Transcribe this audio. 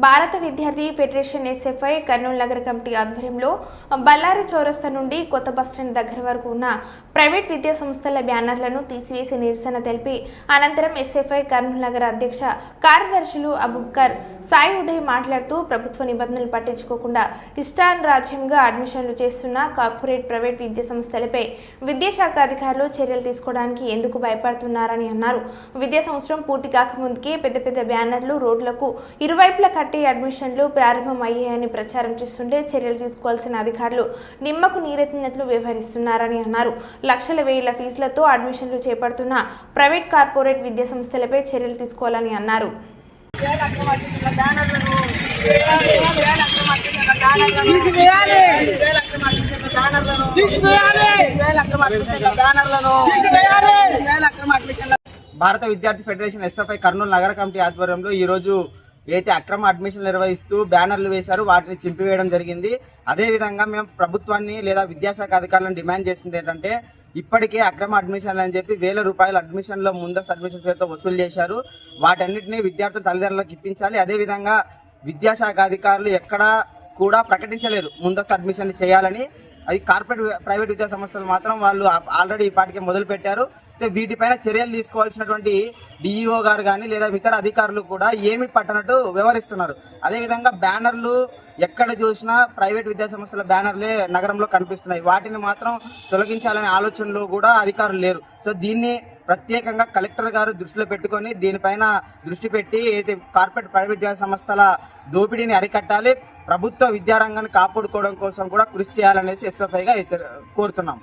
భారత విద్యార్థి federation SFI Kurnool నగర కమిటీ ఆధ్వర్యంలో బళ్ళారి చౌరస్తా నుండి కొత్త బస్టాండ్ దగ్గర వరకు ఉన్న ప్రైవేట్ విద్యా సంస్థల బ్యానర్లను తీసివేసి నిరసన తెలిపి అనంతరం ఎస్ఎఫ్ఐ కర్నూలు నగర అధ్యక్ష కార్యదర్శులు అబూబకర్ సాయి ఉదయ్ మాట్లాడుతూ ప్రభుత్వ నిబంధనలు పట్టించుకోకుండా ఇష్టానురాజ్యంగా అడ్మిషన్లు చేస్తున్న కార్పొరేట్ ప్రైవేట్ విద్యా సంస్థలపై విద్యాశాఖ అధికారులు చర్యలు తీసుకోవడానికి ఎందుకు భయపడుతున్నారని అన్నారు. విద్యా సంవత్సరం పూర్తి కాకముందుకే పెద్ద పెద్ద బ్యానర్లు రోడ్లకు ఇరువైపుల కట్టి అడ్మిషన్లు ప్రారంభమయ్యాయని ప్రచారం చేస్తుంటే చర్యలు తీసుకోవాల్సిన అధికారులు నిమ్మకు నీరెత్తినట్లు వ్యవహరిస్తున్నారని అన్నారు. లక్షల వేల ఫీజులతో అడ్మిషన్లు చేపడుతున్న ప్రైవేట్ కార్పొరేట్ విద్యా సంస్థలపై చర్యలు తీసుకోవాలని అన్నారు. భారత విద్యార్థి ఫెడరేషన్ ఎస్ఎఫ్ఐ కర్నూలు నగర కమిటీ ఆధ్వర్యంలో ఈ రోజు ఏదైతే అక్రమ అడ్మిషన్లు నిర్వహిస్తూ బ్యానర్లు వేశారు వాటిని చింపివేయడం జరిగింది. అదేవిధంగా మేము ప్రభుత్వాన్ని లేదా విద్యాశాఖ అధికారులను డిమాండ్ చేసింది ఏంటంటే ఇప్పటికే అక్రమ అడ్మిషన్లు అని చెప్పి వేల రూపాయల అడ్మిషన్లో ముందస్తు అడ్మిషన్ పేరుతో వసూలు చేశారు. వాటన్నిటిని విద్యార్థుల తల్లిదండ్రులకు ఇప్పించాలి. అదేవిధంగా విద్యాశాఖ అధికారులు ఎక్కడా కూడా ప్రకటించలేదు ముందస్తు అడ్మిషన్లు చేయాలని. అది కార్పొరేట్ ప్రైవేట్ విద్యా సంస్థలు మాత్రం వాళ్ళు ఆల్రెడీ ఇప్పటికే మొదలు పెట్టారు. వీటిపైన చర్యలు తీసుకోవాల్సినటువంటి డిఈఓ గారు కానీ లేదా ఇతర అధికారులు కూడా ఏమి పట్టనట్టు వ్యవహరిస్తున్నారు. అదేవిధంగా బ్యానర్లు ఎక్కడ చూసినా ప్రైవేట్ విద్యా సంస్థల బ్యానర్లే నగరంలో కనిపిస్తున్నాయి. వాటిని మాత్రం తొలగించాలనే ఆలోచనలో కూడా అధికారులు లేరు. సో దీన్ని ప్రత్యేకంగా కలెక్టర్ గారు దృష్టిలో పెట్టుకొని దీనిపైన దృష్టి పెట్టి కార్పొరేట్ ప్రైవేట్ విద్యా సంస్థల దోపిడీని అరికట్టాలి. ప్రభుత్వ విద్యారంగాన్ని కాపాడుకోవడం కోసం కూడా కృషి చేయాలనేసి ఎస్ఎఫ్ఐగా కోరుతున్నాం.